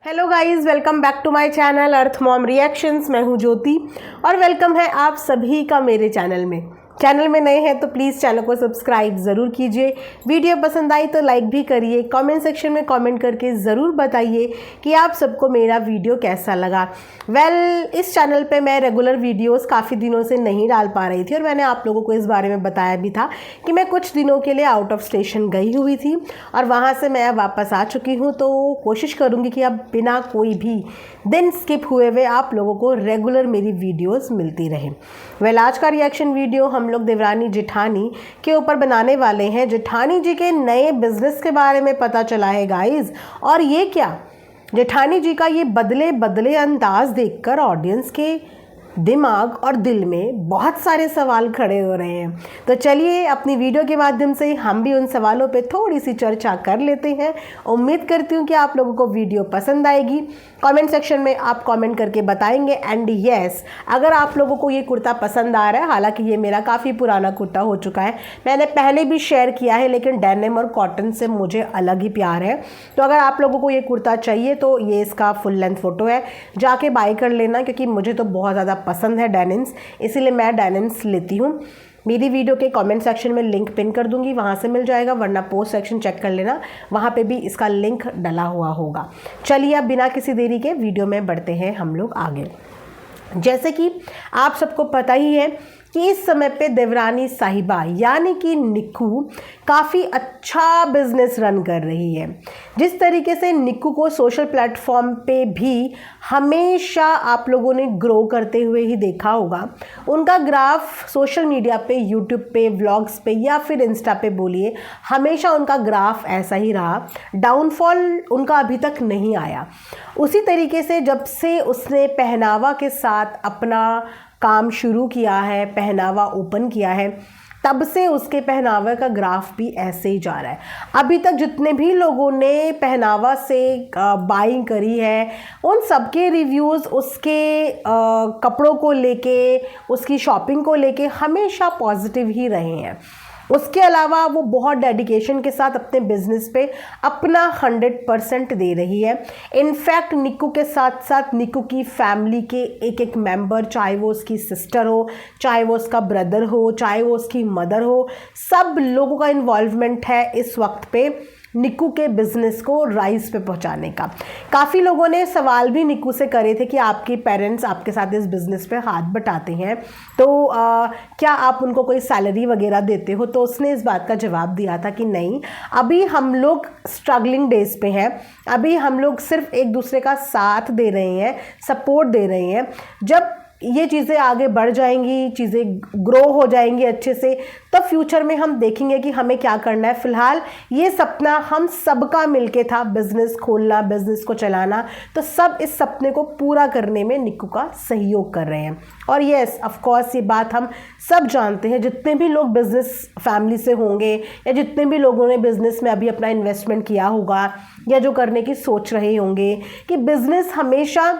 Hello guys, welcome back to my channel earth mom reactions. मैं हूं ज्योति और welcome है आप सभी का मेरे चैनल में। चैनल में नए हैं तो प्लीज़ चैनल को सब्सक्राइब ज़रूर कीजिए। वीडियो पसंद आई तो लाइक भी करिए। कमेंट सेक्शन में कमेंट करके ज़रूर बताइए कि आप सबको मेरा वीडियो कैसा लगा। इस चैनल पे मैं रेगुलर वीडियोस काफ़ी दिनों से नहीं डाल पा रही थी और मैंने आप लोगों को इस बारे में बताया भी था कि मैं कुछ दिनों के लिए आउट ऑफ स्टेशन गई हुई थी और वहाँ से मैं वापस आ चुकी हूँ। तो कोशिश करूँगी कि अब बिना कोई भी दिन स्किप हुए हुए आप लोगों को रेगुलर मेरी वीडियोस मिलती रहे। आज का रिएक्शन वीडियो हम लोग देवरानी जेठानी के ऊपर बनाने वाले हैं। जेठानी जी के नए बिजनेस के बारे में पता चला है गाइस। और ये क्या, जेठानी जी का ये बदले बदले अंदाज देखकर ऑडियंस के दिमाग और दिल में बहुत सारे सवाल खड़े हो रहे हैं। तो चलिए अपनी वीडियो के माध्यम से हम भी उन सवालों पे थोड़ी सी चर्चा कर लेते हैं। उम्मीद करती हूँ कि आप लोगों को वीडियो पसंद आएगी। कमेंट सेक्शन में आप कमेंट करके बताएंगे। एंड यस, अगर आप लोगों को ये कुर्ता पसंद आ रहा है, हालांकि ये मेरा काफ़ी पुराना कुर्ता हो चुका है, मैंने पहले भी शेयर किया है, लेकिन डेनिम और कॉटन से मुझे अलग ही प्यार है। तो अगर आप लोगों को ये कुर्ता चाहिए तो ये इसका फुल लेंथ फ़ोटो है, जाके बाय कर लेना, क्योंकि मुझे तो बहुत ज़्यादा पसंद है डेनिम्स, इसीलिए मैं डेनिम्स लेती हूँ। मेरी वीडियो के कमेंट सेक्शन में लिंक पिन कर दूंगी, वहाँ से मिल जाएगा, वरना पोस्ट सेक्शन चेक कर लेना, वहाँ पे भी इसका लिंक डला हुआ होगा। चलिए अब बिना किसी देरी के वीडियो में बढ़ते हैं हम लोग आगे। जैसे कि आप सबको पता ही है कि इस समय पे देवरानी साहिबा यानी कि निक्कू काफ़ी अच्छा बिजनेस रन कर रही है। जिस तरीके से निक्कू को सोशल प्लेटफॉर्म पे भी हमेशा आप लोगों ने ग्रो करते हुए ही देखा होगा, उनका ग्राफ सोशल मीडिया पे, यूट्यूब पे, व्लॉग्स पे या फिर इंस्टा पे बोलिए, हमेशा उनका ग्राफ ऐसा ही रहा। डाउनफॉल उनका अभी तक नहीं आया। उसी तरीके से जब से उसने पहनावा के साथ अपना काम शुरू किया है, पहनावा ओपन किया है, तब से उसके पहनावे का ग्राफ भी ऐसे ही जा रहा है। अभी तक जितने भी लोगों ने पहनावा से बाइंग करी है, उन सबके रिव्यूज़ उसके कपड़ों को लेके, उसकी शॉपिंग को लेके हमेशा पॉजिटिव ही रहे हैं। उसके अलावा वो बहुत डेडिकेशन के साथ अपने बिजनेस पे अपना 100% दे रही है। इनफैक्ट निक्कू के साथ साथ निक्कू की फैमिली के एक एक मेंबर, चाहे वो उसकी सिस्टर हो, चाहे वो उसका ब्रदर हो, चाहे वो उसकी मदर हो, सब लोगों का इन्वॉल्वमेंट है इस वक्त पे निक्कू के बिजनेस को राइज पे पहुंचाने का। काफ़ी लोगों ने सवाल भी निक्कू से करे थे कि आपके पेरेंट्स आपके साथ इस बिज़नेस पे हाथ बटाते हैं तो क्या आप उनको कोई सैलरी वगैरह देते हो। तो उसने इस बात का जवाब दिया था कि नहीं, अभी हम लोग स्ट्रगलिंग डेज पे हैं, अभी हम लोग सिर्फ एक दूसरे का साथ दे रहे हैं, सपोर्ट दे रहे हैं। जब ये चीज़ें आगे बढ़ जाएंगी, चीज़ें ग्रो हो जाएंगी अच्छे से, तब फ्यूचर में हम देखेंगे कि हमें क्या करना है। फ़िलहाल ये सपना हम सबका मिलके था, बिज़नेस खोलना, बिज़नेस को चलाना, तो सब इस सपने को पूरा करने में निक्कू का सहयोग कर रहे हैं। और येस, ऑफ कोर्स ये बात हम सब जानते हैं, जितने भी लोग बिज़नेस फैमिली से होंगे या जितने भी लोगों ने बिज़नेस में अभी अपना इन्वेस्टमेंट किया होगा या जो करने की सोच रहे होंगे, कि बिज़नेस हमेशा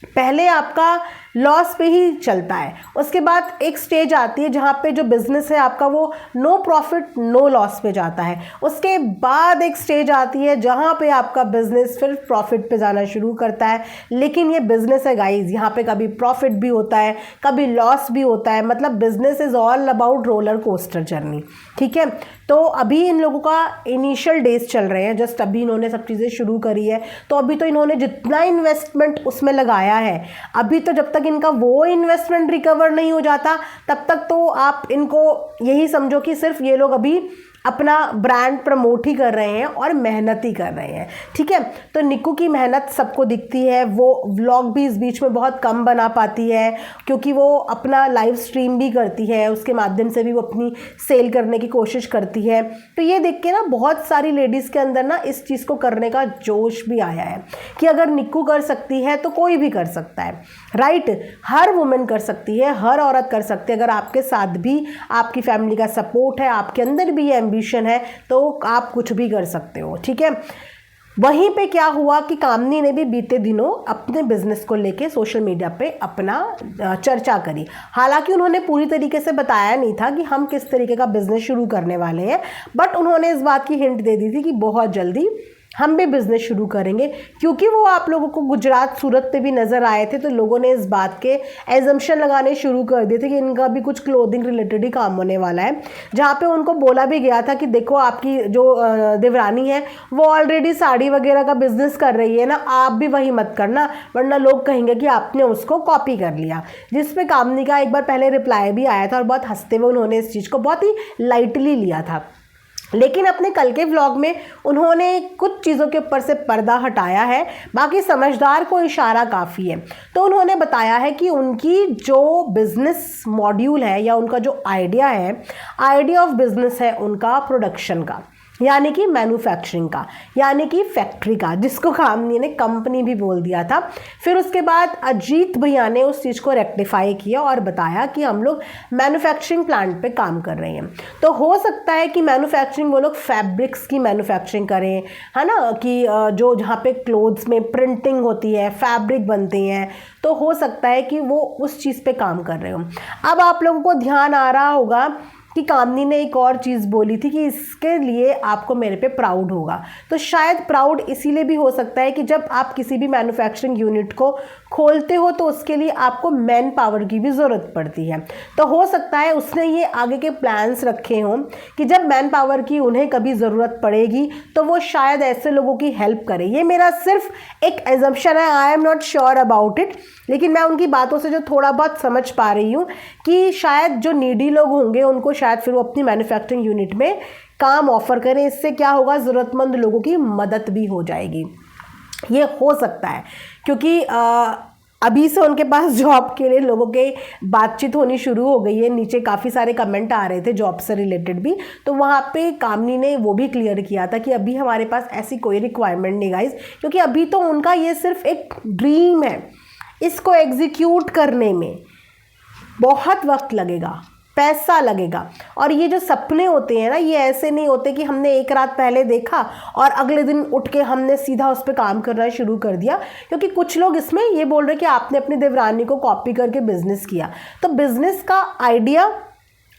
पहले आपका लॉस पे ही चलता है। उसके बाद एक स्टेज आती है जहाँ पे जो बिज़नेस है आपका वो नो प्रॉफिट नो लॉस पे जाता है। उसके बाद एक स्टेज आती है जहाँ पे आपका बिज़नेस फिर प्रॉफिट पे जाना शुरू करता है। लेकिन ये बिज़नेस है गाइस, यहाँ पे कभी प्रॉफिट भी होता है, कभी लॉस भी होता है। मतलब business is all about roller coaster journey, ठीक है। तो अभी इन लोगों का इनिशियल डेज चल रहे हैं, जस्ट अभी इन्होंने सब चीज़ें शुरू करी है। तो अभी तो इन्होंने जितना इन्वेस्टमेंट उसमें लगाया है, अभी तो जब तक इनका वो इन्वेस्टमेंट रिकवर नहीं हो जाता, तब तक तो आप इनको यही समझो कि सिर्फ ये लोग अभी अपना ब्रांड प्रमोट ही कर रहे हैं और मेहनत ही कर रहे हैं, ठीक है। तो निक्कू की मेहनत सबको दिखती है। वो व्लॉग भी इस बीच में बहुत कम बना पाती है, क्योंकि वो अपना लाइव स्ट्रीम भी करती है, उसके माध्यम से भी वो अपनी सेल करने की कोशिश करती है। तो ये देख के ना बहुत सारी लेडीज़ के अंदर ना इस चीज़ को करने का जोश भी आया है कि अगर निक्कू कर सकती है तो कोई भी कर सकता है, राइट। हर वुमेन कर सकती है, हर औरत कर सकती है। अगर आपके साथ भी आपकी फैमिली का सपोर्ट है, आपके अंदर भी ये एम्बिशन है, तो आप कुछ भी कर सकते हो, ठीक है। वहीं पे क्या हुआ कि कामनी ने भी बीते दिनों अपने बिजनेस को लेके सोशल मीडिया पे अपना चर्चा करी। हालांकि उन्होंने पूरी तरीके से बताया नहीं था कि हम किस तरीके का बिजनेस शुरू करने वाले हैं, बट उन्होंने इस बात की हिंट दे दी थी कि बहुत जल्दी हम भी बिज़नेस शुरू करेंगे। क्योंकि वो आप लोगों को गुजरात सूरत पे भी नज़र आए थे, तो लोगों ने इस बात के एजम्पशन लगाने शुरू कर दिए थे कि इनका भी कुछ क्लोथिंग रिलेटेड ही काम होने वाला है। जहाँ पे उनको बोला भी गया था कि देखो आपकी जो देवरानी है वो ऑलरेडी साड़ी वगैरह का बिजनेस कर रही है ना, आप भी वही मत करना वरना लोग कहेंगे कि आपने उसको कॉपी कर लिया। जिस पे कामनी का एक बार पहले रिप्लाई भी आया था और बहुत हंसते हुए उन्होंने इस चीज़ को बहुत ही लाइटली लिया था। लेकिन अपने कल के व्लॉग में उन्होंने कुछ चीज़ों के ऊपर से पर्दा हटाया है, बाकी समझदार को इशारा काफ़ी है। तो उन्होंने बताया है कि उनकी जो बिज़नेस मॉड्यूल है या उनका जो आइडिया ऑफ बिज़नेस है उनका प्रोडक्शन का, यानी कि मैन्युफैक्चरिंग का, यानी कि फैक्ट्री का, जिसको कामनी ने कंपनी भी बोल दिया था। फिर उसके बाद अजीत भैया ने उस चीज़ को रेक्टिफाई किया और बताया कि हम लोग मैन्युफैक्चरिंग प्लांट पे काम कर रहे हैं। तो हो सकता है कि मैन्युफैक्चरिंग वो लोग फैब्रिक्स की मैन्युफैक्चरिंग करें, है ना, कि जो जहाँ पे क्लोथ्स में प्रिंटिंग होती है, फैब्रिक बनती हैं, तो हो सकता है कि वो उस चीज़ पे काम कर रहे हो। अब आप लोगों को ध्यान आ रहा होगा कि कामनी ने एक और चीज़ बोली थी कि इसके लिए आपको मेरे पे प्राउड होगा। तो शायद प्राउड इसीलिए भी हो सकता है कि जब आप किसी भी मैन्युफैक्चरिंग यूनिट को खोलते हो तो उसके लिए आपको मैन पावर की भी ज़रूरत पड़ती है। तो हो सकता है उसने ये आगे के प्लान्स रखे हों कि जब मैन पावर की उन्हें कभी ज़रूरत पड़ेगी तो वो शायद ऐसे लोगों की हेल्प करे। ये मेरा सिर्फ एक एजम्पशन है, I am not sure about it, लेकिन मैं उनकी बातों से जो थोड़ा बहुत समझ पा रही हूँ कि शायद जो नीडी लोग होंगे उनको शायद फिर वो अपनी मैन्युफैक्चरिंग यूनिट में काम ऑफर करें। इससे क्या होगा, ज़रूरतमंद लोगों की मदद भी हो जाएगी। ये हो सकता है क्योंकि अभी से उनके पास जॉब के लिए लोगों के बातचीत होनी शुरू हो गई है। नीचे काफ़ी सारे कमेंट आ रहे थे जॉब से रिलेटेड भी, तो वहाँ पे कामनी ने वो भी क्लियर किया था कि अभी हमारे पास ऐसी कोई रिक्वायरमेंट नहीं गाइस, क्योंकि अभी तो उनका ये सिर्फ एक ड्रीम है। इसको एग्जीक्यूट करने में बहुत वक्त लगेगा, पैसा लगेगा। और ये जो सपने होते हैं ना, ये ऐसे नहीं होते कि हमने एक रात पहले देखा और अगले दिन उठ के हमने सीधा उस पर काम करना शुरू कर दिया। क्योंकि कुछ लोग इसमें ये बोल रहे कि आपने अपनी देवरानी को कॉपी करके बिजनेस किया। तो बिजनेस का आइडिया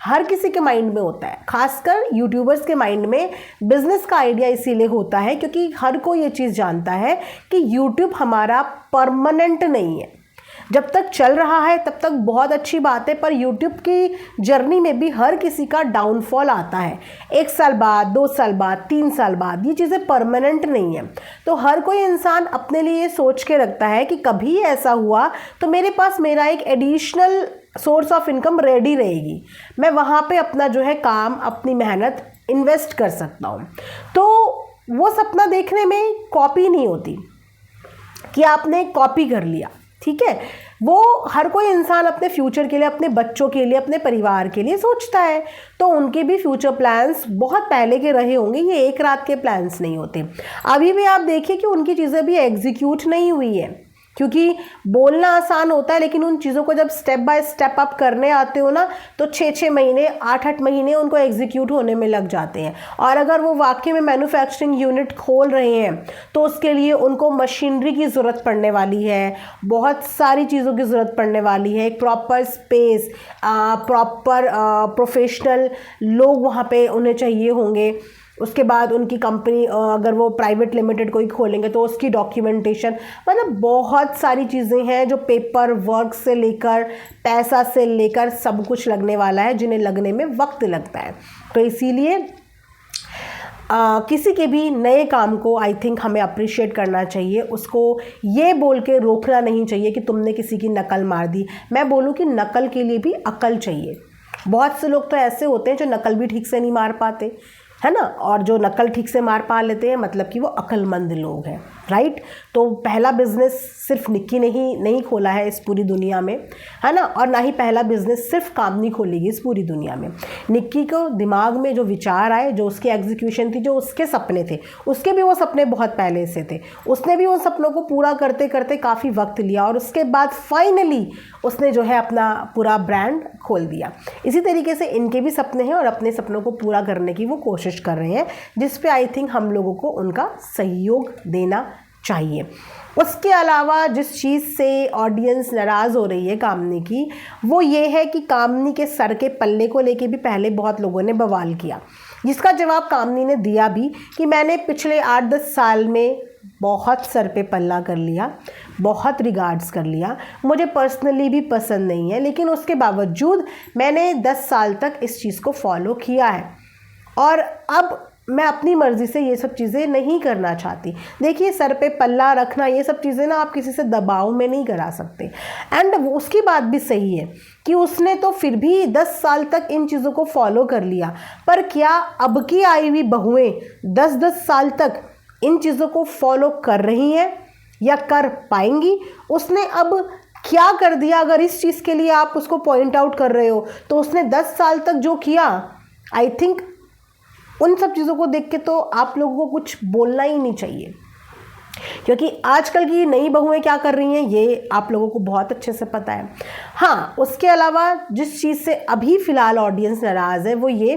हर किसी के माइंड में होता है, खासकर यूट्यूबर्स के माइंड में बिजनेस का आइडिया इसीलिए होता है क्योंकि हर कोई ये चीज़ जानता है कि यूट्यूब हमारा परमानेंट नहीं है। जब तक चल रहा है तब तक बहुत अच्छी बात है, पर यूट्यूब की जर्नी में भी हर किसी का डाउनफॉल आता है। 1 साल बाद, 2 साल बाद, 3 साल बाद, ये चीज़ें परमानेंट नहीं है। तो हर कोई इंसान अपने लिए ये सोच के रखता है कि कभी ऐसा हुआ तो मेरे पास मेरा एक additional source of income ready रहेगी, मैं वहाँ पे अपना जो है काम, अपनी मेहनत इन्वेस्ट कर सकता हूँ। तो वो सपना देखने में कॉपी नहीं होती कि आपने कॉपी कर लिया, ठीक है। वो हर कोई इंसान अपने फ्यूचर के लिए, अपने बच्चों के लिए, अपने परिवार के लिए सोचता है। तो उनके भी फ्यूचर प्लान्स बहुत पहले के रहे होंगे, ये एक रात के प्लान्स नहीं होते। अभी भी आप देखिए कि उनकी चीज़ें भी एग्जीक्यूट नहीं हुई है, क्योंकि बोलना आसान होता है लेकिन उन चीज़ों को जब स्टेप बाय स्टेप आप करने आते हो ना तो 6-6 महीने, 8-8 महीने उनको एग्जीक्यूट होने में लग जाते हैं। और अगर वो वाकई में मैन्युफैक्चरिंग यूनिट खोल रहे हैं तो उसके लिए उनको मशीनरी की ज़रूरत पड़ने वाली है, बहुत सारी चीज़ों की ज़रूरत पड़ने वाली है, एक प्रॉपर स्पेस, प्रॉपर प्रोफेशनल लोग वहाँ पे उन्हें चाहिए होंगे। उसके बाद उनकी कंपनी अगर वो प्राइवेट लिमिटेड कोई खोलेंगे तो उसकी डॉक्यूमेंटेशन, मतलब बहुत सारी चीज़ें हैं जो पेपर वर्क से लेकर पैसा से लेकर सब कुछ लगने वाला है, जिन्हें लगने में वक्त लगता है। तो इसीलिए किसी के भी नए काम को आई थिंक हमें अप्रिशिएट करना चाहिए, उसको ये बोल के रोकना नहीं चाहिए कि तुमने किसी की नकल मार दी। मैं बोलूँ कि नकल के लिए भी अकल चाहिए। बहुत से लोग तो ऐसे होते हैं जो नकल भी ठीक से नहीं मार पाते, है ना, और जो नकल ठीक से मार पा लेते हैं मतलब कि वो अक्लमंद लोग हैं, राइट। तो पहला बिजनेस सिर्फ निक्की ने ही नहीं खोला है इस पूरी दुनिया में, है ना, और ना ही पहला बिजनेस सिर्फ कामनी खोलेगी इस पूरी दुनिया में। निक्की को दिमाग में जो विचार आए, जो उसकी एग्जीक्यूशन थी, जो उसके सपने थे, उसके भी वो सपने बहुत पहले से थे, उसने भी उन सपनों को पूरा करते करते काफ़ी वक्त लिया और उसके बाद फाइनली उसने जो है अपना पूरा ब्रांड खोल दिया। इसी तरीके से इनके भी सपने हैं और अपने सपनों को पूरा करने की वो कोशिश कर रहे हैं, जिस पे आई थिंक हम लोगों को उनका सहयोग देना चाहिए। उसके अलावा जिस चीज़ से ऑडियंस नाराज़ हो रही है कामनी की, वो ये है कि कामनी के सर के पल्ले को लेके भी पहले बहुत लोगों ने बवाल किया। जिसका जवाब कामनी ने दिया भी कि मैंने पिछले 8-10 साल में बहुत सर पे पल्ला कर लिया, बहुत रिगार्ड्स कर लिया, मुझे पर्सनली भी पसंद नहीं है, लेकिन उसके बावजूद मैंने 10 साल तक इस चीज़ को फॉलो किया है और अब मैं अपनी मर्ज़ी से ये सब चीज़ें नहीं करना चाहती। देखिए, सर पे पल्ला रखना ये सब चीज़ें ना आप किसी से दबाव में नहीं करा सकते। एंड उसकी बात भी सही है कि उसने तो फिर भी 10 साल तक इन चीज़ों को फॉलो कर लिया, पर क्या अब की आई हुई बहुएं 10-10 साल तक इन चीज़ों को फॉलो कर रही हैं या कर पाएंगी? उसने अब क्या कर दिया? अगर इस चीज़ के लिए आप उसको पॉइंट आउट कर रहे हो तो उसने 10 साल तक जो किया, आई थिंक उन सब चीज़ों को देख के तो आप लोगों को कुछ बोलना ही नहीं चाहिए, क्योंकि आजकल की नई बहुएं क्या कर रही हैं ये आप लोगों को बहुत अच्छे से पता है। हाँ, उसके अलावा जिस चीज़ से अभी फ़िलहाल ऑडियंस नाराज़ है वो ये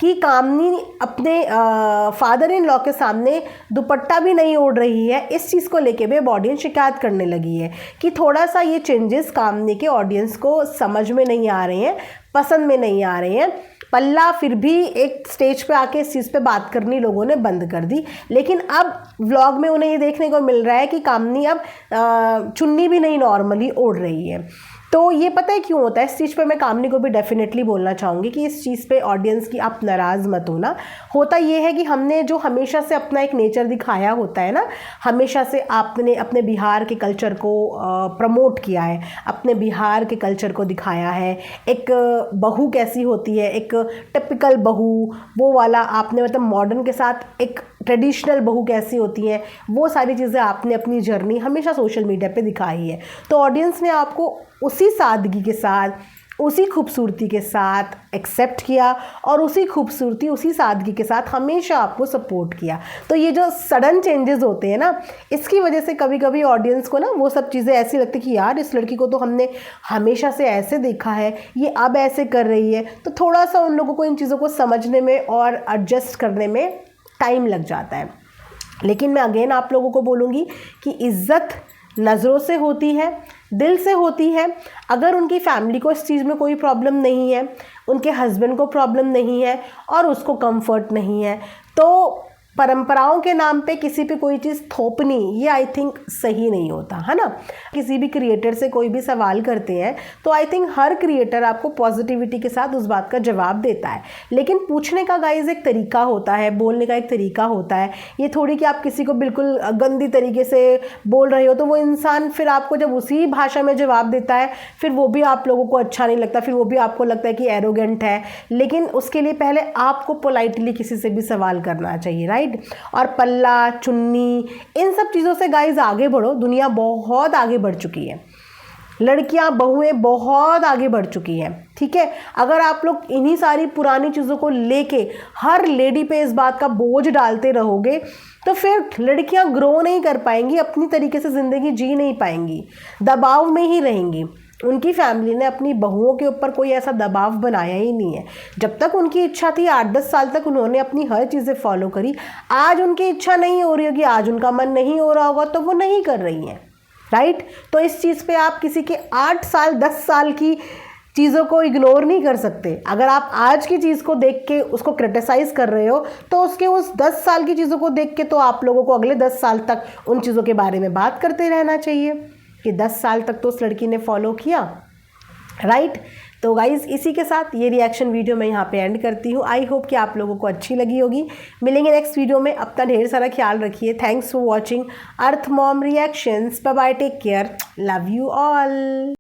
कि कामनी अपने फादर इन लॉ के सामने दुपट्टा भी नहीं ओढ़ रही है। इस चीज़ को लेके भी अब ऑडियंस शिकायत करने लगी है कि थोड़ा सा ये चेंजेस कामनी के ऑडियंस को समझ में नहीं आ रहे हैं, पसंद में नहीं आ रहे हैं। पल्ला फिर भी एक स्टेज पे आके इस चीज़ पे बात करनी लोगों ने बंद कर दी, लेकिन अब व्लॉग में उन्हें ये देखने को मिल रहा है कि कामनी अब चुन्नी भी नहीं नॉर्मली ओढ़ रही है। तो ये पता है क्यों होता है? इस चीज़ पे मैं कामनी को भी डेफिनेटली बोलना चाहूँगी कि इस चीज़ पे ऑडियंस की आप नाराज़ मत होना। होता ये है कि हमने जो हमेशा से अपना एक नेचर दिखाया होता है ना, हमेशा से आपने अपने बिहार के कल्चर को प्रमोट किया है, अपने बिहार के कल्चर को दिखाया है। एक बहू कैसी होती है, एक टिपिकल बहू, वो वाला आपने मतलब मॉडर्न के साथ एक ट्रेडिशनल बहू कैसी होती है, वो सारी चीज़ें आपने अपनी जर्नी हमेशा सोशल मीडिया पे दिखाई है। तो ऑडियंस ने आपको उसी सादगी के साथ, उसी खूबसूरती के साथ एक्सेप्ट किया और उसी खूबसूरती, उसी सादगी के साथ हमेशा आपको सपोर्ट किया। तो ये जो सडन चेंजेस होते हैं ना, इसकी वजह से कभी कभी ऑडियंस को ना वो सब चीज़ें ऐसी लगती कि यार इस लड़की को तो हमने हमेशा से ऐसे देखा है, ये अब ऐसे कर रही है। तो थोड़ा सा उन लोगों को इन चीज़ों को समझने में और एडजस्ट करने में टाइम लग जाता है। लेकिन मैं अगेन आप लोगों को बोलूँगी कि इज़्ज़त नज़रों से होती है, दिल से होती है। अगर उनकी फैमिली को इस चीज़ में कोई प्रॉब्लम नहीं है, उनके हस्बैंड को प्रॉब्लम नहीं है और उसको कंफर्ट नहीं है, तो परंपराओं के नाम पे किसी पे कोई चीज़ थोपनी ये आई थिंक सही नहीं होता है ना। किसी भी क्रिएटर से कोई भी सवाल करते हैं तो आई थिंक हर क्रिएटर आपको पॉजिटिविटी के साथ उस बात का जवाब देता है, लेकिन पूछने का गाइस एक तरीका होता है, बोलने का एक तरीका होता है। ये थोड़ी कि आप किसी को बिल्कुल गंदी तरीके से बोल रहे हो तो वो इंसान फिर आपको जब उसी भाषा में जवाब देता है फिर वो भी आप लोगों को अच्छा नहीं लगता, फिर वो भी आपको लगता है कि एरोगेंट है। लेकिन उसके लिए पहले आपको पोलाइटली किसी से भी सवाल करना चाहिए, राइट। और पल्ला, चुन्नी, इन सब चीज़ों से गाइस आगे बढ़ो। दुनिया बहुत आगे बढ़ चुकी है, लड़कियां, बहुएं बहुत आगे बढ़ चुकी हैं, ठीक है। अगर आप लोग इन्हीं सारी पुरानी चीज़ों को लेके हर लेडी पे इस बात का बोझ डालते रहोगे तो फिर लड़कियां ग्रो नहीं कर पाएंगी, अपनी तरीके से ज़िंदगी जी नहीं पाएंगी, दबाव में ही रहेंगी। उनकी फैमिली ने अपनी बहुओं के ऊपर कोई ऐसा दबाव बनाया ही नहीं है। जब तक उनकी इच्छा थी 8-10 साल तक उन्होंने अपनी हर चीज़ें फॉलो करी। आज उनकी इच्छा नहीं हो रही होगी, आज उनका मन नहीं हो रहा होगा तो वो नहीं कर रही हैं, राइट। तो इस चीज़ पे आप किसी के 8 साल 10 साल की चीज़ों को इग्नोर नहीं कर सकते। अगर आप आज की चीज़ को देख के उसको क्रिटिसाइज़ कर रहे हो तो उसके उस 10 साल की चीज़ों को देख के तो आप लोगों को अगले 10 साल तक उन चीज़ों के बारे में बात करते रहना चाहिए कि 10 साल तक तो उस लड़की ने फॉलो किया, राइट। तो गाइज़ इसी के साथ ये रिएक्शन वीडियो मैं यहाँ पे एंड करती हूँ। आई होप कि आप लोगों को अच्छी लगी होगी। मिलेंगे नेक्स्ट वीडियो में, अपना ढेर सारा ख्याल रखिए। Thanks for watching earth mom reactions. Bye bye, take care, love you all.